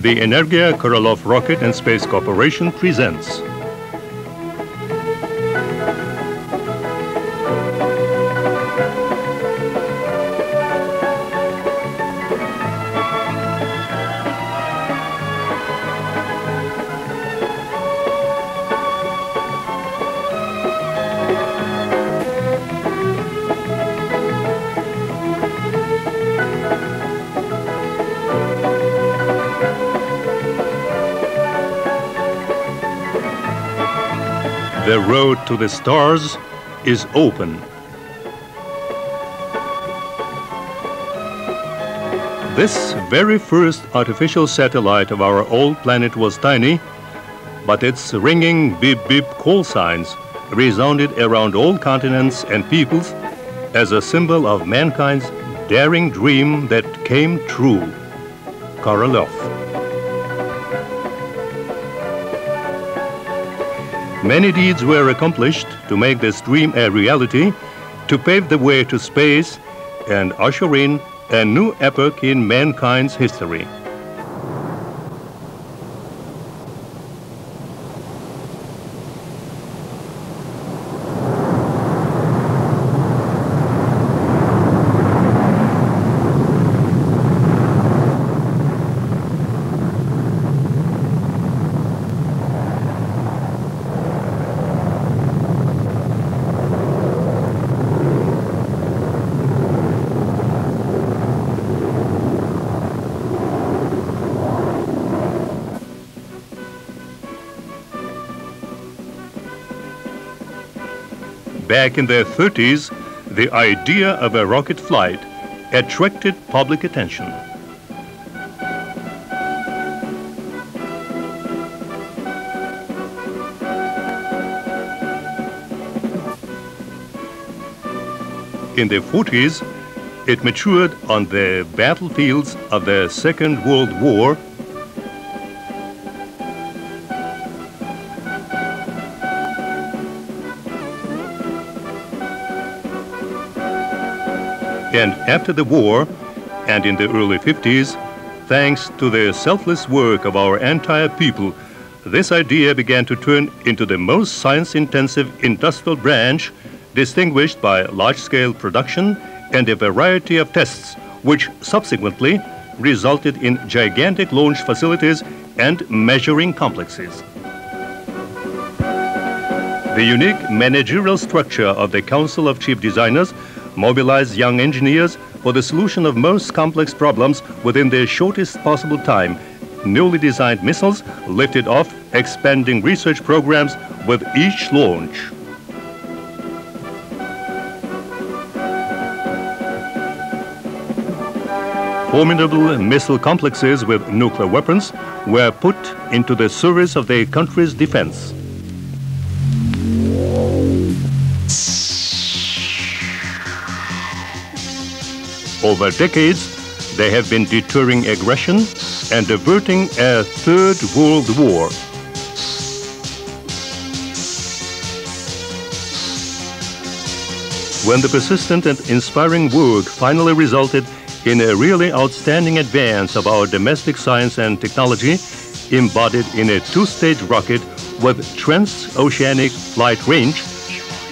the Energia Korolev Rocket and Space Corporation presents. The road to the stars is open. This very first artificial satellite of our old planet was tiny, but its ringing beep-beep call signs resounded around all continents and peoples as a symbol of mankind's daring dream that came true. Korolev. Many deeds were accomplished to make this dream a reality, to pave the way to space and usher in a new epoch in mankind's history. Back in the 30s, the idea of a rocket flight attracted public attention. In the 40s, it matured on the battlefields of the Second World War. And after the war, and in the early 50s, thanks to the selfless work of our entire people, this idea began to turn into the most science-intensive industrial branch, distinguished by large-scale production and a variety of tests, which subsequently resulted in gigantic launch facilities and measuring complexes. The unique managerial structure of the Council of Chief Designers mobilized young engineers for the solution of most complex problems within the shortest possible time. Newly designed missiles lifted off, expanding research programs with each launch. Formidable missile complexes with nuclear weapons were put into the service of the country's defense. Over decades, they have been deterring aggression and averting a third world war. When the persistent and inspiring work finally resulted in a really outstanding advance of our domestic science and technology, embodied in a two-stage rocket with transoceanic flight range,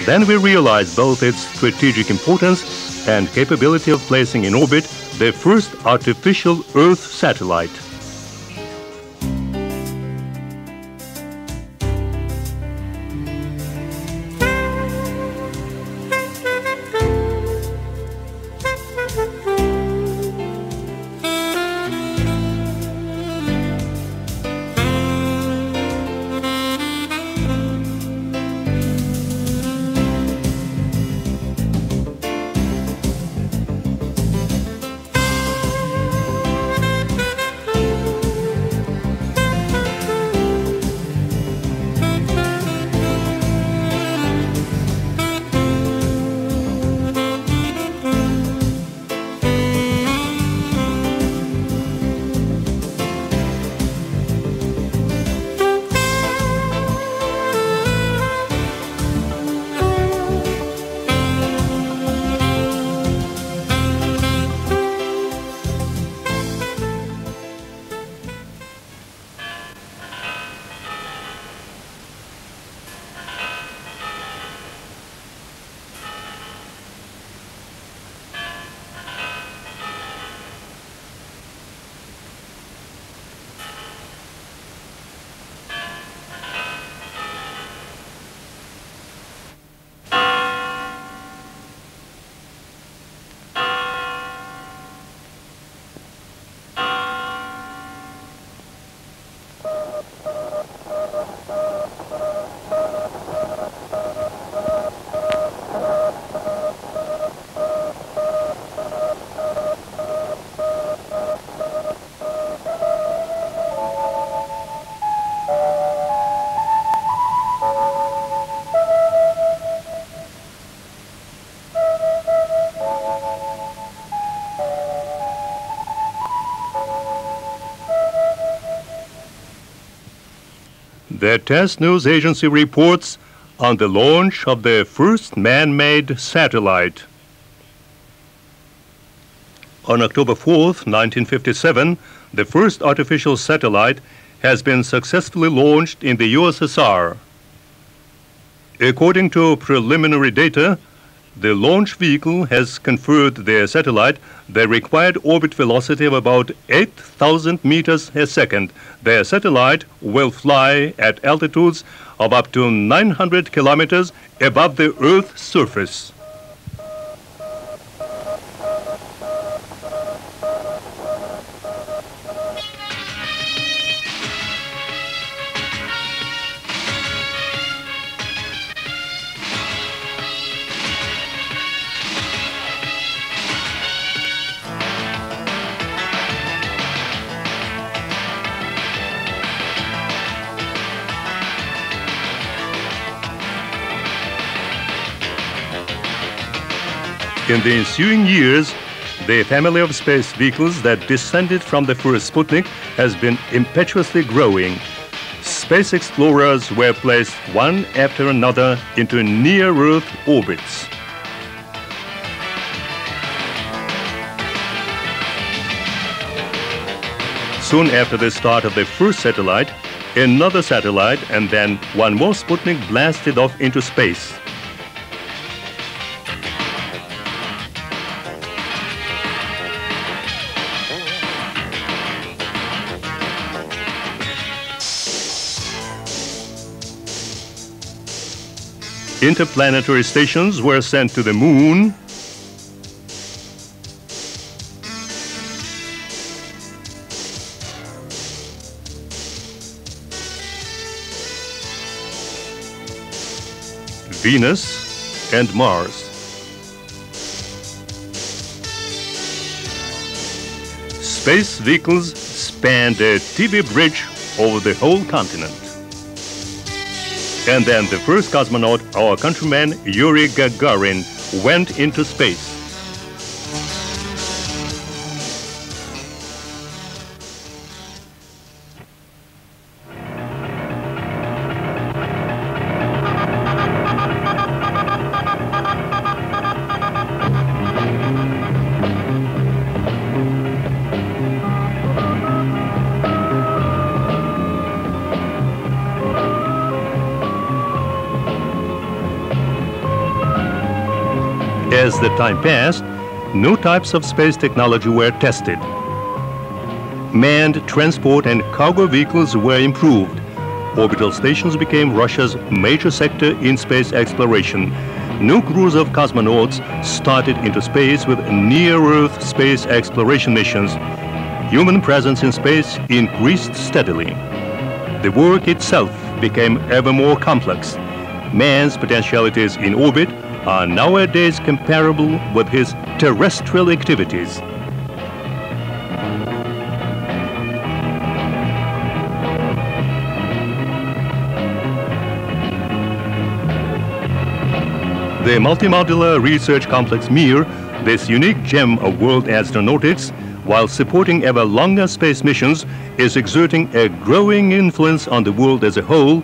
then we realized both its strategic importance and capability of placing in orbit the first artificial Earth satellite. The TASS News Agency reports on the launch of the first man-made satellite. On October 4th, 1957, the first artificial satellite has been successfully launched in the USSR. According to preliminary data, the launch vehicle has conferred the satellite the required orbit velocity of about 8,000 meters a second. The satellite will fly at altitudes of up to 900 kilometers above the Earth's surface. In the ensuing years, the family of space vehicles that descended from the first Sputnik has been impetuously growing. Space explorers were placed one after another into near-Earth orbits. Soon after the start of the first satellite, another satellite and then one more Sputnik blasted off into space. Interplanetary stations were sent to the moon, Venus, and Mars. Space vehicles spanned a TV bridge over the whole continent. And then the first cosmonaut, our countryman Yuri Gagarin, went into space. As the time passed, new types of space technology were tested. Manned transport and cargo vehicles were improved. Orbital stations became Russia's major sector in space exploration. New crews of cosmonauts started into space with near-Earth space exploration missions. Human presence in space increased steadily. The work itself became ever more complex. Man's potentialities in orbit are nowadays comparable with his terrestrial activities. The multimodular research complex Mir, this unique gem of world astronautics, while supporting ever longer space missions, is exerting a growing influence on the world as a whole,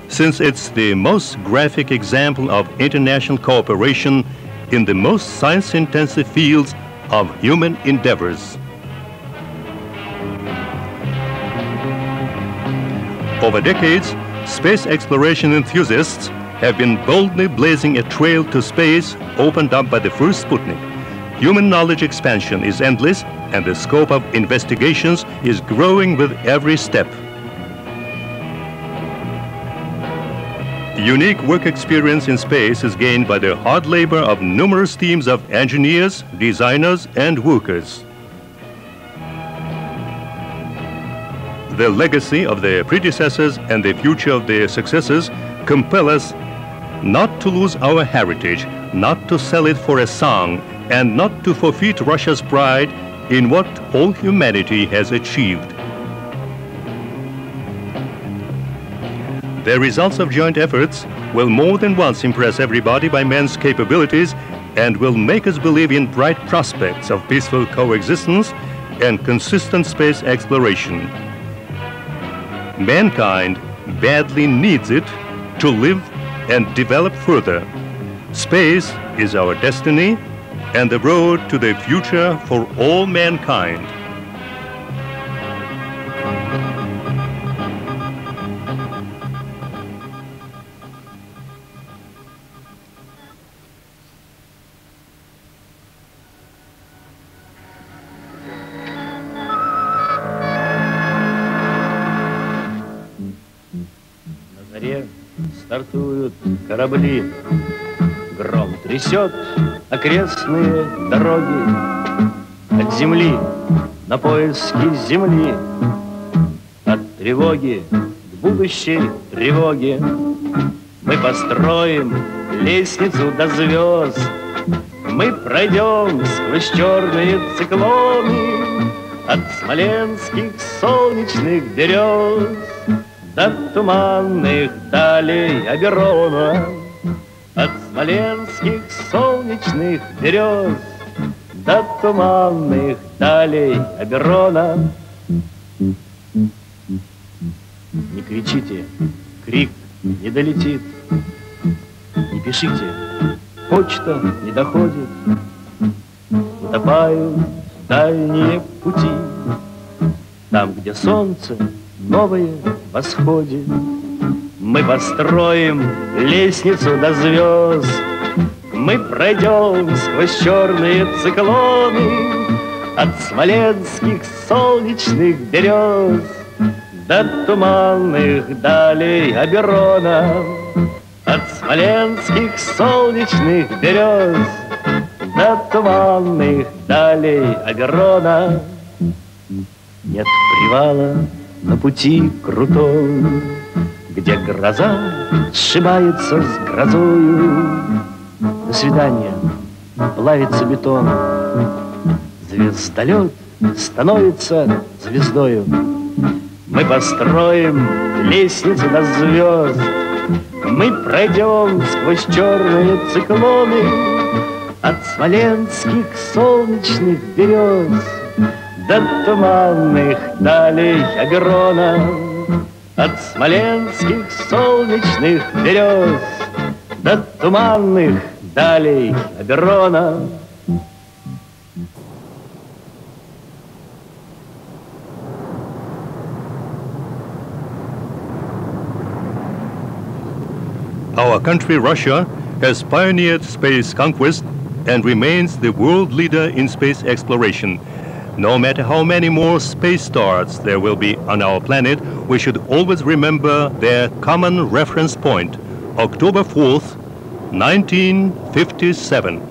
since it's the most graphic example of international cooperation in the most science-intensive fields of human endeavors. Over decades, space exploration enthusiasts have been boldly blazing a trail to space opened up by the first Sputnik. Human knowledge expansion is endless, and the scope of investigations is growing with every step. Unique work experience in space is gained by the hard labor of numerous teams of engineers, designers, and workers. The legacy of their predecessors and the future of their successors compel us not to lose our heritage, not to sell it for a song, and not to forfeit Russia's pride in what all humanity has achieved. The results of joint efforts will more than once impress everybody by man's capabilities and will make us believe in bright prospects of peaceful coexistence and consistent space exploration. Mankind badly needs it to live and develop further. Space is our destiny and the road to the future for all mankind. Стартуют корабли, гром трясет окрестные дороги. От земли на поиски земли, от тревоги к будущей тревоге. Мы построим лестницу до звезд, мы пройдем сквозь черные циклоны, от смоленских солнечных берез до туманных далей Оберона, от смоленских солнечных берез до туманных далей Оберона. Не кричите, крик не долетит, не пишите, почта не доходит, утопают дальние пути, там, где солнце новое восходит. Мы построим лестницу до звезд, мы пройдем сквозь черные циклоны, от смоленских солнечных берез до туманных далей Оберона, от смоленских солнечных берез до туманных далей Оберона. Нет привала на пути крутом, где гроза сшибается с грозою. До свидания, плавится бетон, звездолет становится звездою. Мы построим лестницу до звезд, мы пройдем сквозь черные циклоны, от смоленских солнечных берез до туманных далей Оберона, от смоленских солнечных берез до туманных далей Оберона. Our country, Russia, has pioneered space conquest and remains the world leader in space exploration. No matter how many more space stars there will be on our planet, we should always remember their common reference point, October 4th, 1957.